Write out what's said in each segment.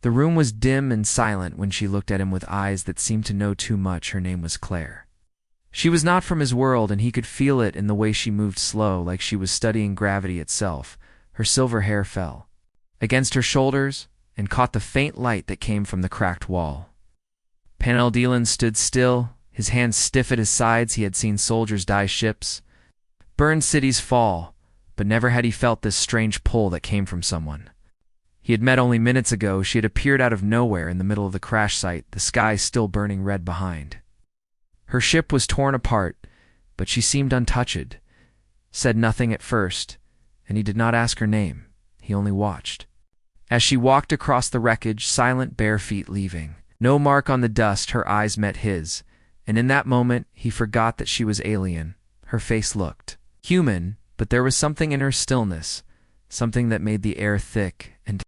The room was dim and silent when she looked at him with eyes that seemed to know too much. Her name was Claire. She was not from his world, and he could feel it in the way she moved slow, like she was studying gravity itself. Her silver hair fell against her shoulders and caught the faint light that came from the cracked wall. Panel Dylan stood still, his hands stiff at his sides. He had seen soldiers die, ships burn, cities fall, but never had he felt this strange pull that came from someone he had met only minutes ago. She had appeared out of nowhere in the middle of the crash site, the sky still burning red behind. Her ship was torn apart, but she seemed untouched, said nothing at first, and he did not ask her name. He only watched as she walked across the wreckage, silent, bare feet leaving. No mark on the dust. Her eyes met his, and in that moment he forgot that she was alien. Her face looked human, but there was something in her stillness, something that made the air thick and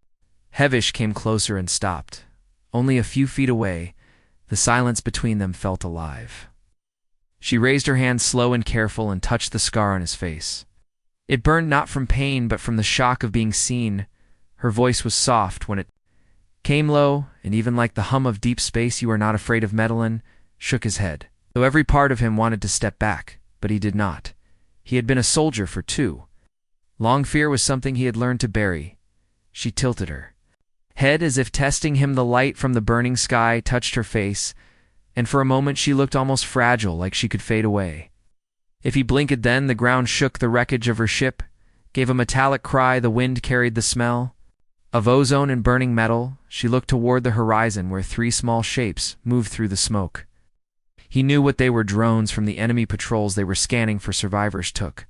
Hevish came closer and stopped. Only a few feet away, the silence between them felt alive. She raised her hand, slow and careful, and touched the scar on his face. It burned not from pain, but from the shock of being seen. Her voice was soft when it came, low, and even like the hum of deep space. "You are not afraid of Medellin?" Shook his head, though every part of him wanted to step back, but he did not. He had been a soldier for too long. Fear was something he had learned to bury. She tilted her head as if testing him. The light from the burning sky touched her face, and for a moment she looked almost fragile, like she could fade away if he blinked. Then the ground shook. The wreckage of her ship gave a metallic cry. The wind carried the smell of ozone and burning metal. She looked toward the horizon, where three small shapes moved through the smoke. He knew what they were: drones from the enemy patrols. They were scanning for survivors. Took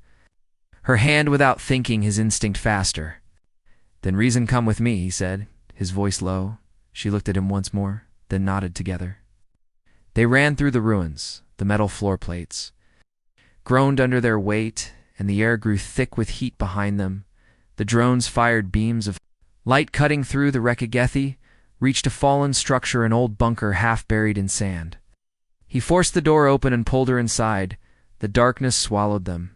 her hand without thinking, his instinct faster. "Then reason, come with me," he said, his voice low. She looked at him once more, then nodded together. They ran through the ruins. The metal floor plates groaned under their weight, and the air grew thick with heat behind them. The drones fired beams of light cutting through the wreckage, reached a fallen structure, an old bunker half buried in sand. He forced the door open and pulled her inside. The darkness swallowed them.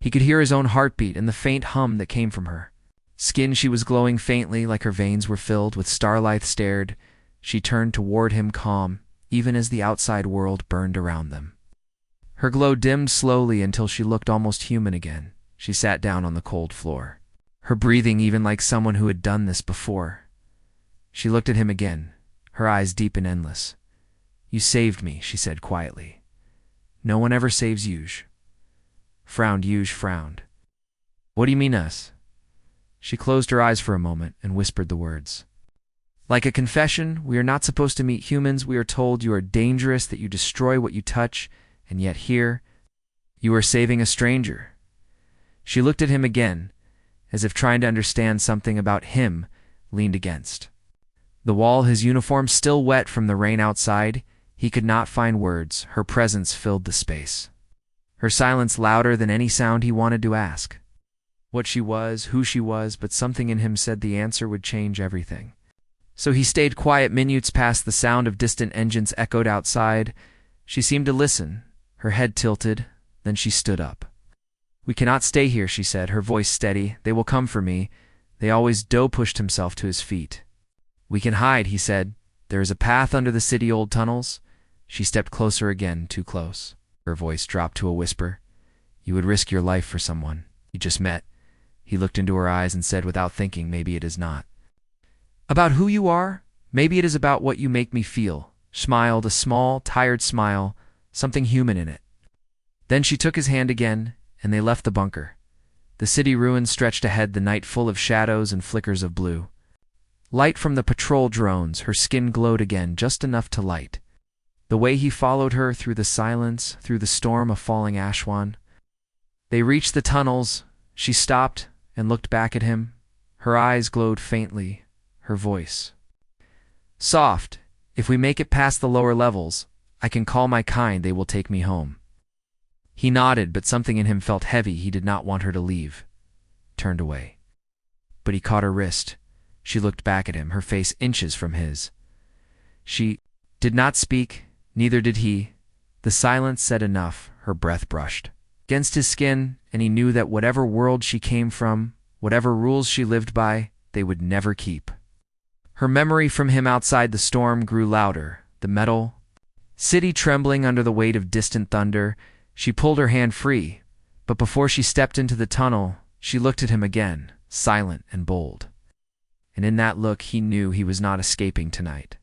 He could hear his own heartbeat and the faint hum that came from her skin. She was glowing faintly, like her veins were filled with starlight. Stared. She turned toward him, calm, even as the outside world burned around them. Her glow dimmed slowly until she looked almost human again. She sat down on the cold floor, her breathing even like someone who had done this before. She looked at him again, her eyes deep and endless. "You saved me," she said quietly. "No one ever saves Yuge." Yuge frowned. "What do you mean, us?" She closed her eyes for a moment and whispered the words. "Like a confession, we are not supposed to meet humans. We are told you are dangerous, that you destroy what you touch, and yet here, you are saving a stranger." She looked at him again, as if trying to understand something about him, leaned against the wall, his uniform still wet from the rain outside. He could not find words. Her presence filled the space, her silence louder than any sound he wanted to ask what she was, who she was, but something in him said the answer would change everything. So he stayed quiet. Minutes past, the sound of distant engines echoed outside. She seemed to listen, her head tilted. Then she stood up. "We cannot stay here," she said, her voice steady. "They will come for me. They always do." Pushed himself to his feet. "We can hide," he said. "There is a path under the city old tunnels." She stepped closer again, too close. Her voice dropped to a whisper. "You would risk your life for someone you just met." He looked into her eyes and said without thinking, "Maybe it is not about who you are. Maybe it is about what you make me feel." Smiled, a small, tired smile, something human in it. Then she took his hand again, and they left the bunker. The city ruins stretched ahead, the night full of shadows and flickers of blue light from the patrol drones. Her skin glowed again, just enough to light the way he followed her through the silence, through the storm of falling ashwan. They reached the tunnels. She stopped and looked back at him. Her eyes glowed faintly, her voice soft. "If we make it past the lower levels, I can call my kind. They will take me home." He nodded, but something in him felt heavy. He did not want her to leave. Turned away. But he caught her wrist. She looked back at him, her face inches from his. She did not speak, neither did he. The silence said enough. Her breath brushed against his skin, and he knew that whatever world she came from, whatever rules she lived by, they would never keep. Her memory from him outside the storm grew louder, the metal city trembling under the weight of distant thunder. She pulled her hand free, but before she stepped into the tunnel, she looked at him again, silent and bold. And in that look he knew he was not escaping tonight.